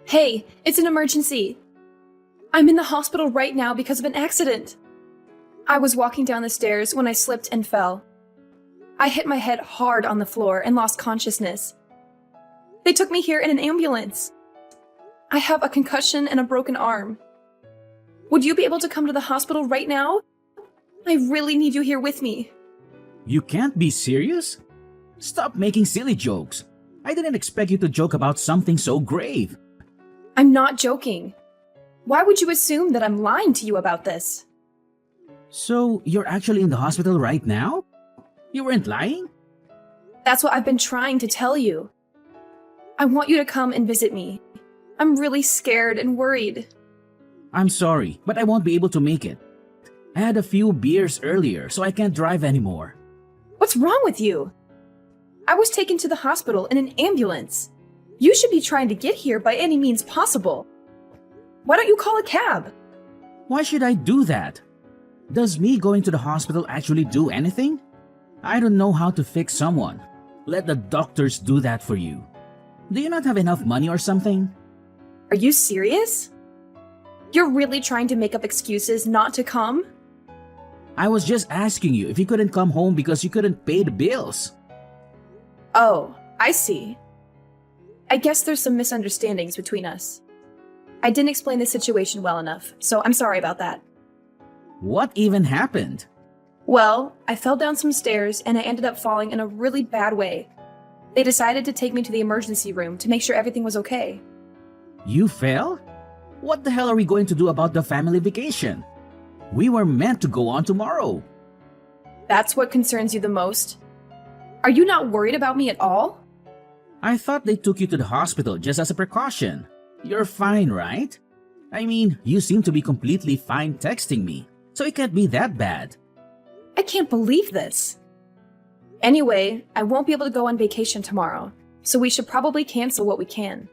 Hey, it's an emergency. I'm in the hospital right now because of an accident. I was walking down the stairs when I slipped and fell. I hit my head hard on the floor and lost consciousness. They took me here in an ambulance. I have a concussion and a broken arm. Would you be able to come to the hospital right now? I really need you here with me. You can't be serious? Stop making silly jokes. I didn't expect you to joke about something so grave. I'm not joking. Why would you assume that I'm lying to you about this? So, you're actually in the hospital right now? You weren't lying? That's what I've been trying to tell you. I want you to come and visit me. I'm really scared and worried. I'm sorry, but I won't be able to make it. I had a few beers earlier, so I can't drive anymore. What's wrong with you? I was taken to the hospital in an ambulance. You should be trying to get here by any means possible. Why don't you call a cab? Why should I do that? Does me going to the hospital actually do anything? I don't know how to fix someone. Let the doctors do that for you. Do you not have enough money or something? Are you serious? You're really trying to make up excuses not to come? I was just asking you if you couldn't come home because you couldn't pay the bills. Oh, I see. I guess there's some misunderstandings between us. I didn't explain the situation well enough, so I'm sorry about that. What even happened? Well, I fell down some stairs and I ended up falling in a really bad way. They decided to take me to the emergency room to make sure everything was okay. You fell? What the hell are we going to do about the family vacation? We were meant to go on tomorrow. That's what concerns you the most? Are you not worried about me at all? I thought they took you to the hospital just as a precaution. You're fine, right? I mean, you seem to be completely fine texting me, so it can't be that bad. I can't believe this. Anyway, I won't be able to go on vacation tomorrow, so we should probably cancel what we can.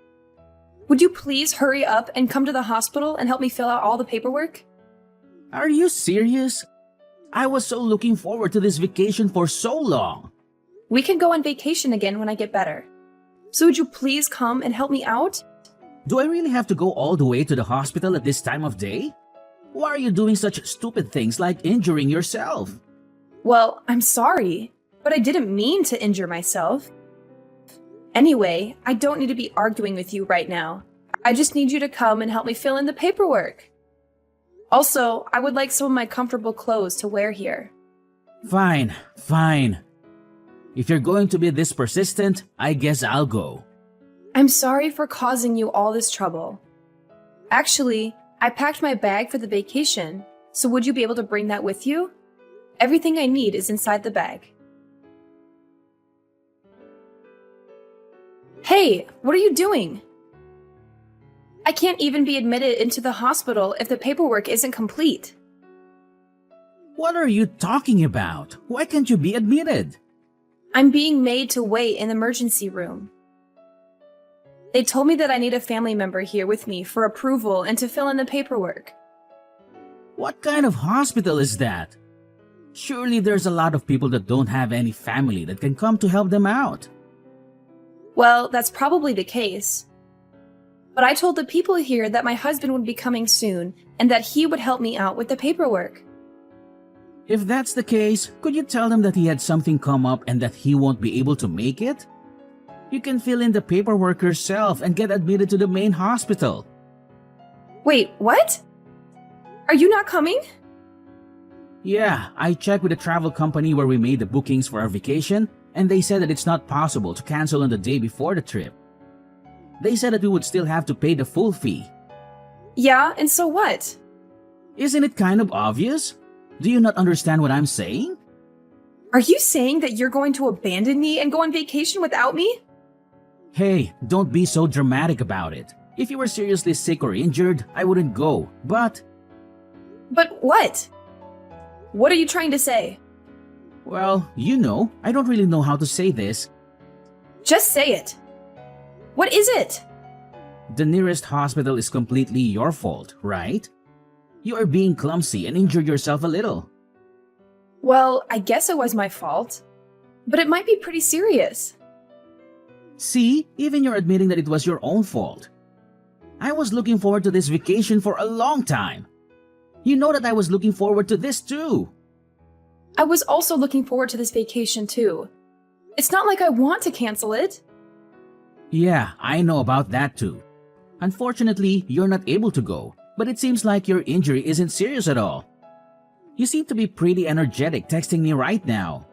Would you please hurry up and come to the hospital and help me fill out all the paperwork? Are you serious? I was so looking forward to this vacation for so long. We can go on vacation again when I get better. So would you please come and help me out? Do I really have to go all the way to the hospital at this time of day? Why are you doing such stupid things like injuring yourself? Well, I'm sorry, but I didn't mean to injure myself. Anyway, I don't need to be arguing with you right now. I just need you to come and help me fill in the paperwork. Also, I would like some of my comfortable clothes to wear here. Fine, fine. If you're going to be this persistent, I guess I'll go. I'm sorry for causing you all this trouble. Actually, I packed my bag for the vacation, so would you be able to bring that with you? Everything I need is inside the bag. Hey, what are you doing? I can't even be admitted into the hospital if the paperwork isn't complete. What are you talking about? Why can't you be admitted? I'm being made to wait in the emergency room. They told me that I need a family member here with me for approval and to fill in the paperwork. What kind of hospital is that? Surely there's a lot of people that don't have any family that can come to help them out. Well, that's probably the case. But I told the people here that my husband would be coming soon and that he would help me out with the paperwork. If that's the case, could you tell them that he had something come up and that he won't be able to make it? You can fill in the paperwork yourself and get admitted to the main hospital. Wait, what? Are you not coming? Yeah, I checked with the travel company where we made the bookings for our vacation, and they said that it's not possible to cancel on the day before the trip. They said that we would still have to pay the full fee. Yeah, and so what? Isn't it kind of obvious? Do you not understand what I'm saying? Are you saying that you're going to abandon me and go on vacation without me? Hey, don't be so dramatic about it. If you were seriously sick or injured, I wouldn't go, but... But what? What are you trying to say? Well, you know, I don't really know how to say this. Just say it. What is it? The nearest hospital is completely your fault, right? You are being clumsy and injured yourself a little. Well, I guess it was my fault. But it might be pretty serious. See, even you're admitting that it was your own fault. I was looking forward to this vacation for a long time. You know that I was looking forward to this too. I was also looking forward to this vacation too. It's not like I want to cancel it. Yeah, I know about that too. Unfortunately, you're not able to go, but it seems like your injury isn't serious at all. You seem to be pretty energetic texting me right now.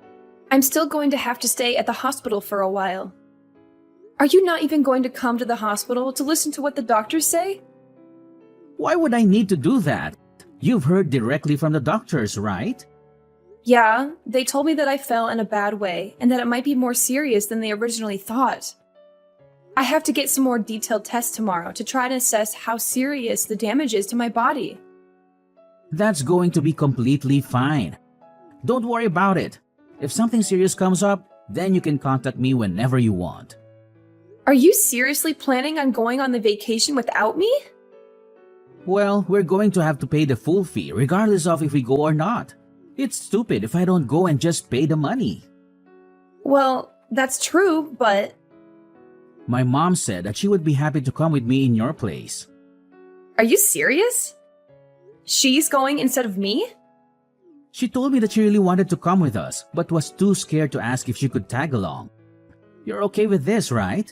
I'm still going to have to stay at the hospital for a while. Are you not even going to come to the hospital to listen to what the doctors say? Why would I need to do that? You've heard directly from the doctors, right? Yeah, they told me that I fell in a bad way and that it might be more serious than they originally thought. I have to get some more detailed tests tomorrow to try to assess how serious the damage is to my body. That's going to be completely fine. Don't worry about it. If something serious comes up, then you can contact me whenever you want. Are you seriously planning on going on the vacation without me? Well, we're going to have to pay the full fee regardless of if we go or not. It's stupid if I don't go and just pay the money. Well, that's true, but... My mom said that she would be happy to come with me in your place. Are you serious? She's going instead of me? She told me that she really wanted to come with us, but was too scared to ask if she could tag along. You're okay with this, right?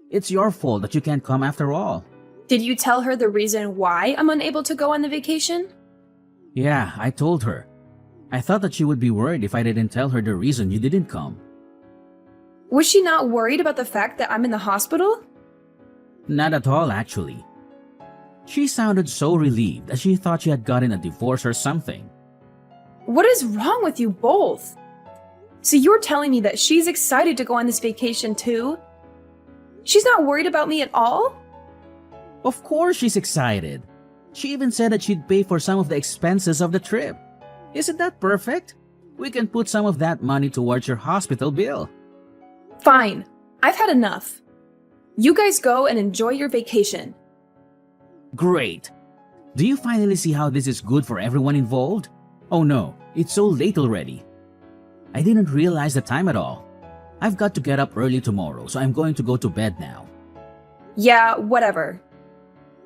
It's your fault that you can't come after all. Did you tell her the reason why I'm unable to go on the vacation? Yeah, I told her. I thought that she would be worried if I didn't tell her the reason you didn't come. Was she not worried about the fact that I'm in the hospital? Not at all, actually. She sounded so relieved that she thought she had gotten a divorce or something. What is wrong with you both? So you're telling me that she's excited to go on this vacation too? She's not worried about me at all? Of course she's excited. She even said that she'd pay for some of the expenses of the trip. Isn't that perfect? We can put some of that money towards your hospital bill. Fine. I've had enough. You guys go and enjoy your vacation. Great. Do you finally see how this is good for everyone involved? Oh no, it's so late already. I didn't realize the time at all. I've got to get up early tomorrow, so I'm going to go to bed now. Yeah, whatever.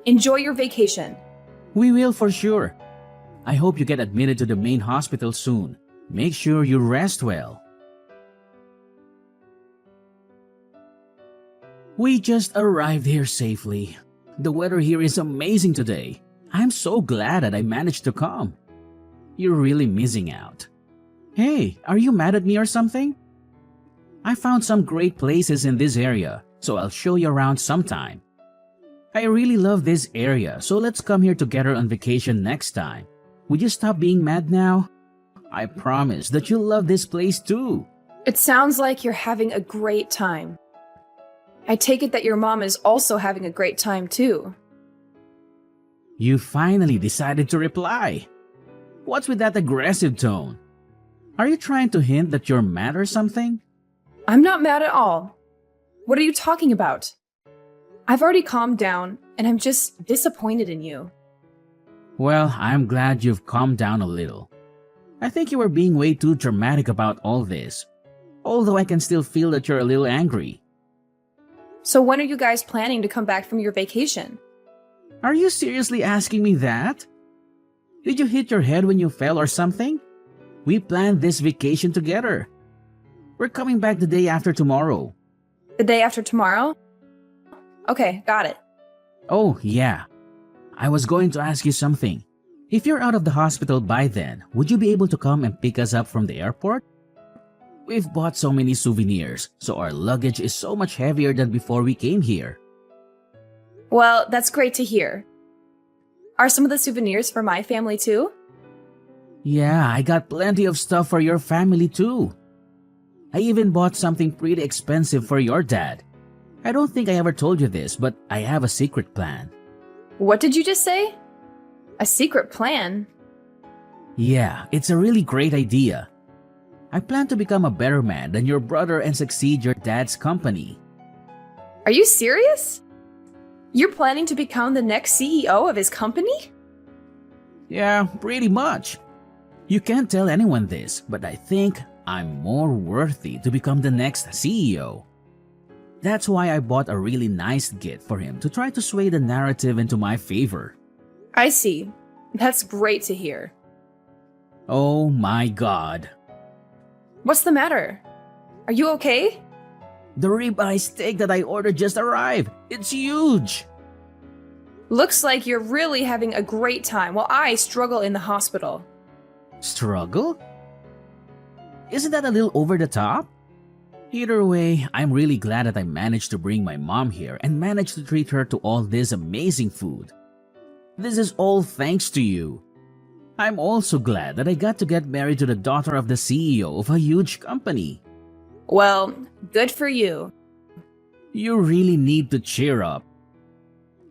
Enjoy your vacation. We will for sure. I hope you get admitted to the main hospital soon. Make sure you rest well. We just arrived here safely. The weather here is amazing today. I'm so glad that I managed to come. You're really missing out. Hey, are you mad at me or something? I found some great places in this area, so I'll show you around sometime. I really love this area, so let's come here together on vacation next time. Would you stop being mad now? I promise that you'll love this place too. It sounds like you're having a great time. I take it that your mom is also having a great time too. You finally decided to reply. What's with that aggressive tone? Are you trying to hint that you're mad or something? I'm not mad at all. What are you talking about? I've already calmed down, and I'm just disappointed in you. Well, I'm glad you've calmed down a little. I think you were being way too dramatic about all this. Although I can still feel that you're a little angry. So when are you guys planning to come back from your vacation? Are you seriously asking me that? Did you hit your head when you fell or something? We planned this vacation together. We're coming back the day after tomorrow. The day after tomorrow? Okay, got it. Oh, yeah. I was going to ask you something. If you're out of the hospital by then, would you be able to come and pick us up from the airport? We've bought so many souvenirs, so our luggage is so much heavier than before we came here. Well, that's great to hear. Are some of the souvenirs for my family too? Yeah, I got plenty of stuff for your family too. I even bought something pretty expensive for your dad. I don't think I ever told you this, but I have a secret plan. What did you just say? A secret plan? Yeah, it's a really great idea. I plan to become a better man than your brother and succeed your dad's company. Are you serious? You're planning to become the next CEO of his company? Yeah, pretty much. You can't tell anyone this, but I think I'm more worthy to become the next CEO. That's why I bought a really nice gift for him to try to sway the narrative into my favor. I see. That's great to hear. Oh my god. What's the matter? Are you okay? The ribeye steak that I ordered just arrived. It's huge. Looks like you're really having a great time while I struggle in the hospital. Struggle? Isn't that a little over the top? Either way, I'm really glad that I managed to bring my mom here and managed to treat her to all this amazing food. This is all thanks to you. I'm also glad that I got to get married to the daughter of the CEO of a huge company. Well, good for you. You really need to cheer up.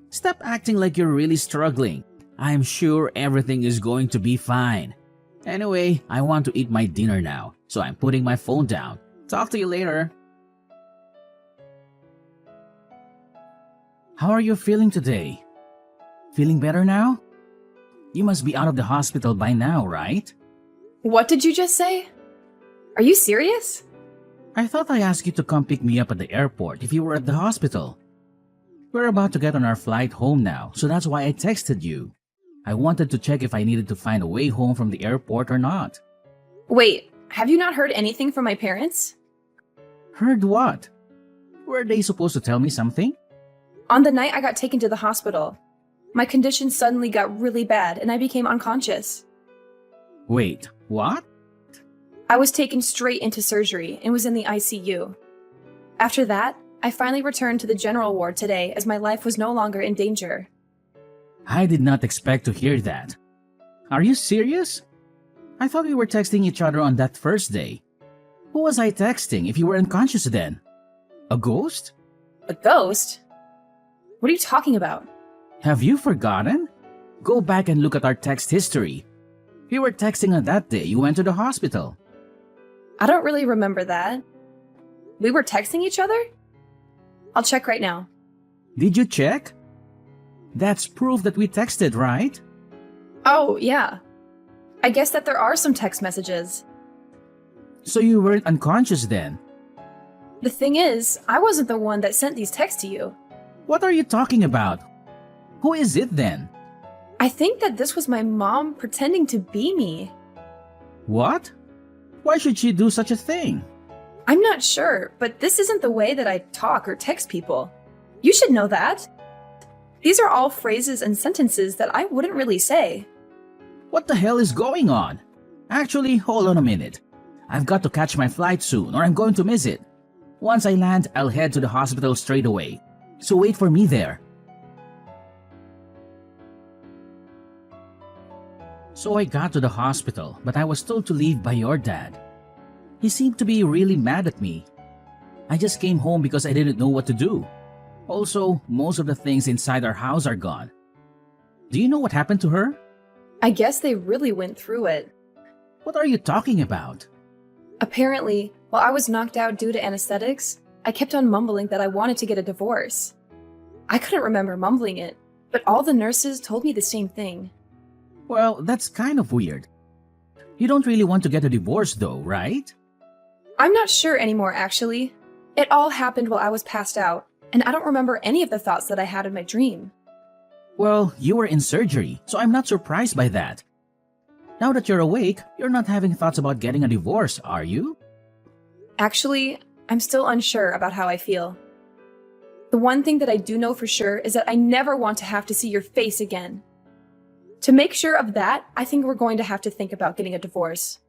Stop acting like you're really struggling. I'm sure everything is going to be fine. Anyway, I want to eat my dinner now, so I'm putting my phone down. Talk to you later. How are you feeling today? Feeling better now? You must be out of the hospital by now, right? What did you just say? Are you serious? I thought I asked you to come pick me up at the airport if you were at the hospital. We're about to get on our flight home now, so that's why I texted you. I wanted to check if I needed to find a way home from the airport or not. Wait, have you not heard anything from my parents? Heard what? Were they supposed to tell me something? On the night I got taken to the hospital, my condition suddenly got really bad and I became unconscious. Wait, what? I was taken straight into surgery and was in the ICU. After that, I finally returned to the general ward today as my life was no longer in danger. I did not expect to hear that. Are you serious? I thought we were texting each other on that first day. Who was I texting if you were unconscious then? A ghost? A ghost? What are you talking about? Have you forgotten? Go back and look at our text history. We were texting on that day you went to the hospital. I don't really remember that. We were texting each other? I'll check right now. Did you check? That's proof that we texted, right? Oh, yeah. I guess that there are some text messages. So you weren't unconscious then? The thing is, I wasn't the one that sent these texts to you. What are you talking about? Who is it then? I think that this was my mom pretending to be me. What? Why should she do such a thing? I'm not sure, but this isn't the way that I talk or text people. You should know that. These are all phrases and sentences that I wouldn't really say. What the hell is going on? Actually, hold on a minute. I've got to catch my flight soon or I'm going to miss it. Once I land, I'll head to the hospital straight away. So wait for me there. So I got to the hospital, but I was told to leave by your dad. He seemed to be really mad at me. I just came home because I didn't know what to do. Also, most of the things inside our house are gone. Do you know what happened to her? I guess they really went through it. What are you talking about? Apparently, while I was knocked out due to anesthetics, I kept on mumbling that I wanted to get a divorce. I couldn't remember mumbling it, but all the nurses told me the same thing. Well, that's kind of weird. You don't really want to get a divorce though, right? I'm not sure anymore, actually. It all happened while I was passed out, and I don't remember any of the thoughts that I had in my dream. Well, you were in surgery, so I'm not surprised by that. Now that you're awake, you're not having thoughts about getting a divorce, are you? Actually, I'm still unsure about how I feel. The one thing that I do know for sure is that I never want to have to see your face again. To make sure of that, I think we're going to have to think about getting a divorce.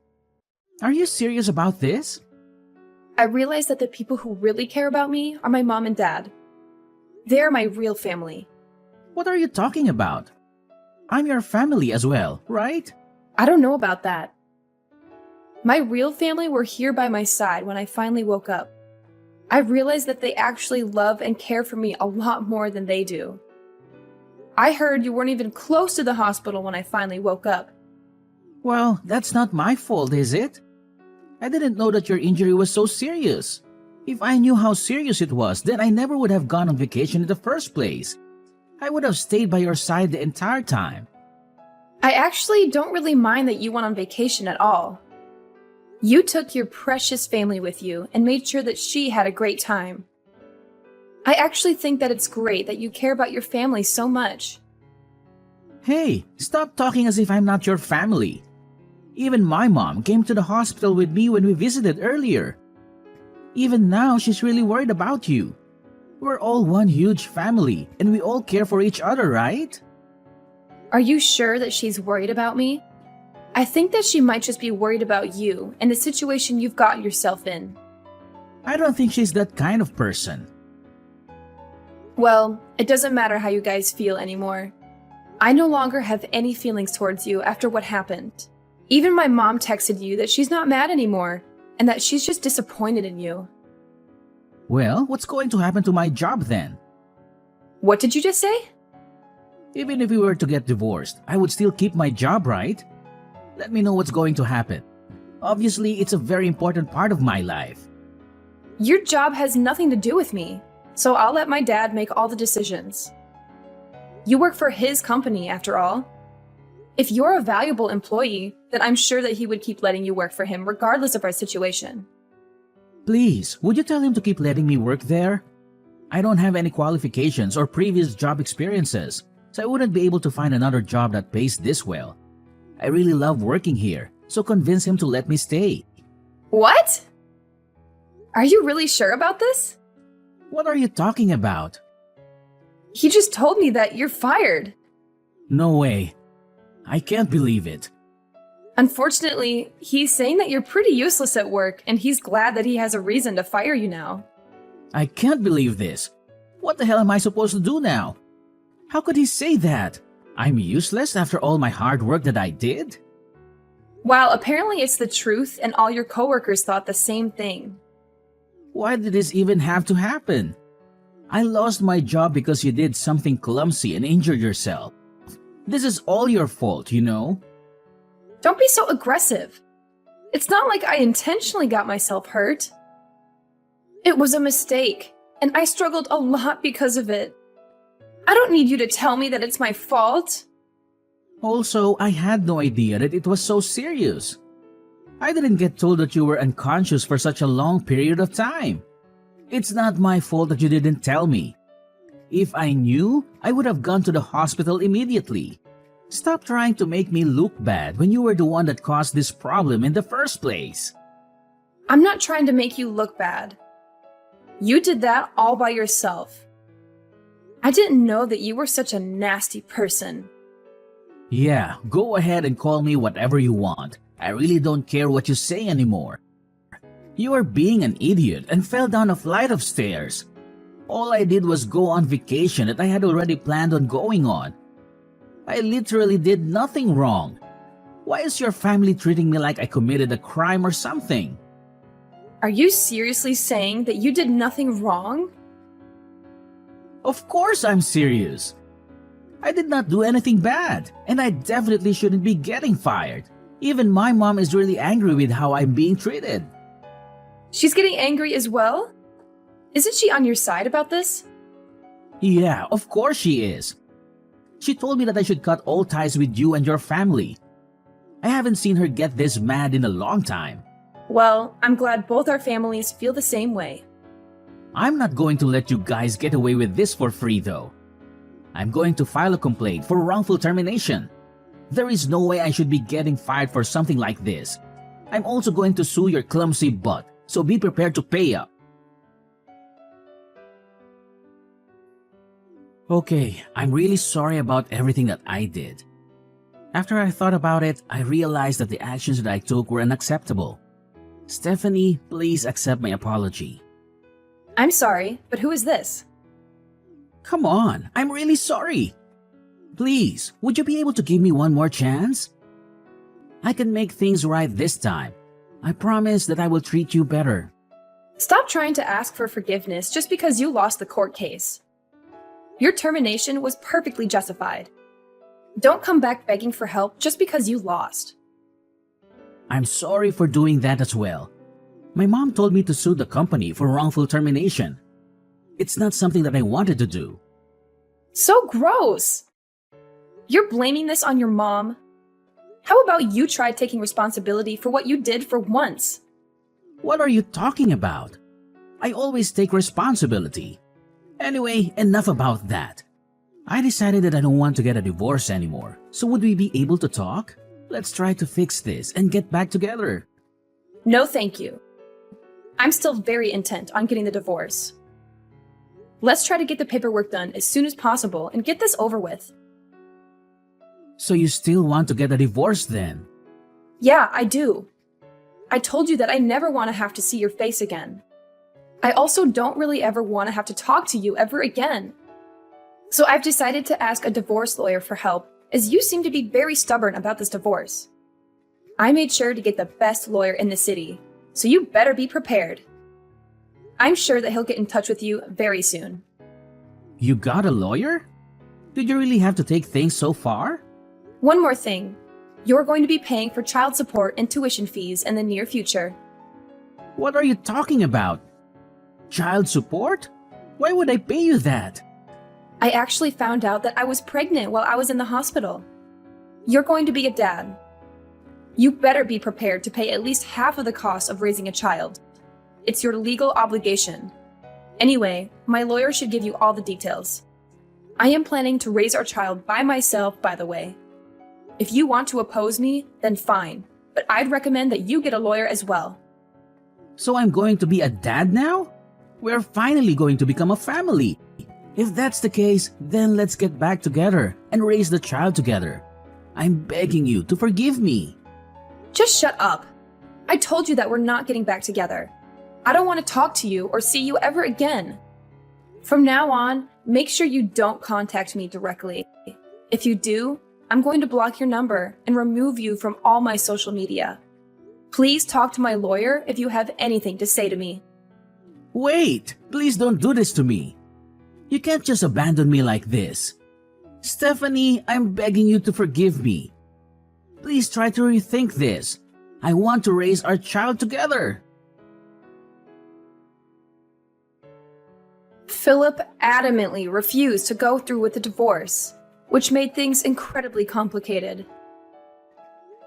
Are you serious about this? I realize that the people who really care about me are my mom and dad. They're my real family. What are you talking about? I'm your family as well, right? I don't know about that. My real family were here by my side when I finally woke up. I realized that they actually love and care for me a lot more than they do. I heard you weren't even close to the hospital when I finally woke up. Well, that's not my fault, is it? I didn't know that your injury was so serious. If I knew how serious it was, then I never would have gone on vacation in the first place. I would have stayed by your side the entire time. I actually don't really mind that you went on vacation at all. You took your precious family with you and made sure that she had a great time. I actually think that it's great that you care about your family so much. Hey, stop talking as if I'm not your family. Even my mom came to the hospital with me when we visited earlier. Even now, she's really worried about you. We're all one huge family, and we all care for each other, right? Are you sure that she's worried about me? I think that she might just be worried about you and the situation you've got yourself in. I don't think she's that kind of person. Well, it doesn't matter how you guys feel anymore. I no longer have any feelings towards you after what happened. Even my mom texted you that she's not mad anymore and that she's just disappointed in you. Well, what's going to happen to my job then? What did you just say? Even if we were to get divorced, I would still keep my job, right? Let me know what's going to happen. Obviously, it's a very important part of my life. Your job has nothing to do with me, so I'll let my dad make all the decisions. You work for his company, after all. If you're a valuable employee, then I'm sure that he would keep letting you work for him regardless of our situation. Please, would you tell him to keep letting me work there? I don't have any qualifications or previous job experiences, so I wouldn't be able to find another job that pays this well. I really love working here, so convince him to let me stay. What? Are you really sure about this? What are you talking about? He just told me that you're fired. No way. I can't believe it. Unfortunately, he's saying that you're pretty useless at work and he's glad that he has a reason to fire you now. I can't believe this. What the hell am I supposed to do now? How could he say that? I'm useless after all my hard work that I did? Well, apparently it's the truth and all your coworkers thought the same thing. Why did this even have to happen? I lost my job because you did something clumsy and injured yourself. This is all your fault, you know? Don't be so aggressive. It's not like I intentionally got myself hurt. It was a mistake, and I struggled a lot because of it. I don't need you to tell me that it's my fault. Also, I had no idea that it was so serious. I didn't get told that you were unconscious for such a long period of time. It's not my fault that you didn't tell me. If I knew, I would have gone to the hospital immediately. Stop trying to make me look bad when you were the one that caused this problem in the first place. I'm not trying to make you look bad. You did that all by yourself. I didn't know that you were such a nasty person. Yeah, go ahead and call me whatever you want. I really don't care what you say anymore. You are being an idiot and fell down a flight of stairs. All I did was go on vacation that I had already planned on going on. I literally did nothing wrong. Why is your family treating me like I committed a crime or something? Are you seriously saying that you did nothing wrong? Of course I'm serious. I did not do anything bad, and I definitely shouldn't be getting fired. Even my mom is really angry with how I'm being treated. She's getting angry as well? Isn't she on your side about this? Yeah, of course she is. She told me that I should cut all ties with you and your family. I haven't seen her get this mad in a long time. Well, I'm glad both our families feel the same way. I'm not going to let you guys get away with this for free though. I'm going to file a complaint for wrongful termination. There is no way I should be getting fired for something like this. I'm also going to sue your clumsy butt, so be prepared to pay up. Okay, I'm really sorry about everything that I did. After I thought about it, I realized that the actions that I took were unacceptable. Stephanie, please accept my apology. I'm sorry, but who is this? Come on, I'm really sorry. Please, would you be able to give me one more chance? I can make things right this time. I promise that I will treat you better. Stop trying to ask for forgiveness just because you lost the court case. Your termination was perfectly justified. Don't come back begging for help just because you lost. I'm sorry for doing that as well. My mom told me to sue the company for wrongful termination. It's not something that I wanted to do. So gross! You're blaming this on your mom? How about you try taking responsibility for what you did for once? What are you talking about? I always take responsibility. Anyway, enough about that. I decided that I don't want to get a divorce anymore. So would we be able to talk? Let's try to fix this and get back together. No, thank you. I'm still very intent on getting the divorce. Let's try to get the paperwork done as soon as possible and get this over with. So you still want to get a divorce then? Yeah, I do. I told you that I never want to have to see your face again. I also don't really ever want to have to talk to you ever again. So I've decided to ask a divorce lawyer for help, as you seem to be very stubborn about this divorce. I made sure to get the best lawyer in the city, so you better be prepared. I'm sure that he'll get in touch with you very soon. You got a lawyer? Did you really have to take things so far? One more thing. You're going to be paying for child support and tuition fees in the near future. What are you talking about? Child support? Why would I pay you that? I actually found out that I was pregnant while I was in the hospital. You're going to be a dad. You better be prepared to pay at least half of the cost of raising a child. It's your legal obligation. Anyway, my lawyer should give you all the details. I am planning to raise our child by myself, by the way. If you want to oppose me, then fine, but I'd recommend that you get a lawyer as well. So I'm going to be a dad now? We're finally going to become a family. If that's the case, then let's get back together and raise the child together. I'm begging you to forgive me. Just shut up. I told you that we're not getting back together. I don't want to talk to you or see you ever again. From now on, make sure you don't contact me directly. If you do, I'm going to block your number and remove you from all my social media. Please talk to my lawyer if you have anything to say to me. Wait, please don't do this to me. You can't just abandon me like this. Stephanie, I'm begging you to forgive me. Please try to rethink this. I want to raise our child together. Philip adamantly refused to go through with the divorce, which made things incredibly complicated.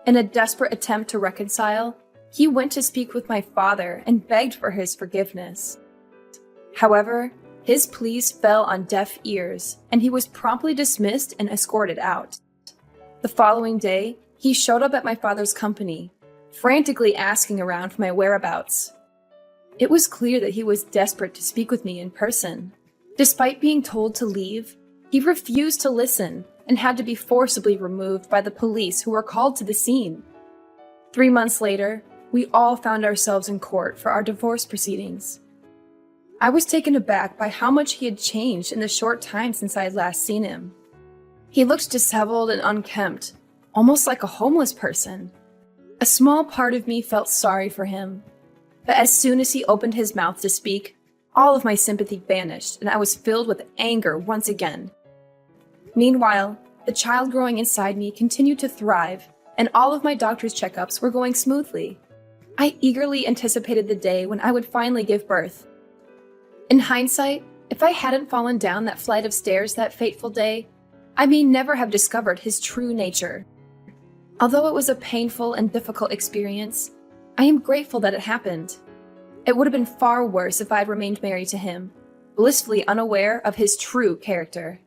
In a desperate attempt to reconcile, he went to speak with my father and begged for his forgiveness. However, his pleas fell on deaf ears, and he was promptly dismissed and escorted out. The following day, he showed up at my father's company, frantically asking around for my whereabouts. It was clear that he was desperate to speak with me in person. Despite being told to leave, he refused to listen and had to be forcibly removed by the police who were called to the scene. 3 months later, we all found ourselves in court for our divorce proceedings. I was taken aback by how much he had changed in the short time since I had last seen him. He looked disheveled and unkempt, almost like a homeless person. A small part of me felt sorry for him, but as soon as he opened his mouth to speak, all of my sympathy vanished and I was filled with anger once again. Meanwhile, the child growing inside me continued to thrive, and all of my doctor's checkups were going smoothly. I eagerly anticipated the day when I would finally give birth. In hindsight, if I hadn't fallen down that flight of stairs that fateful day, I may never have discovered his true nature. Although it was a painful and difficult experience, I am grateful that it happened. It would have been far worse if I had remained married to him, blissfully unaware of his true character.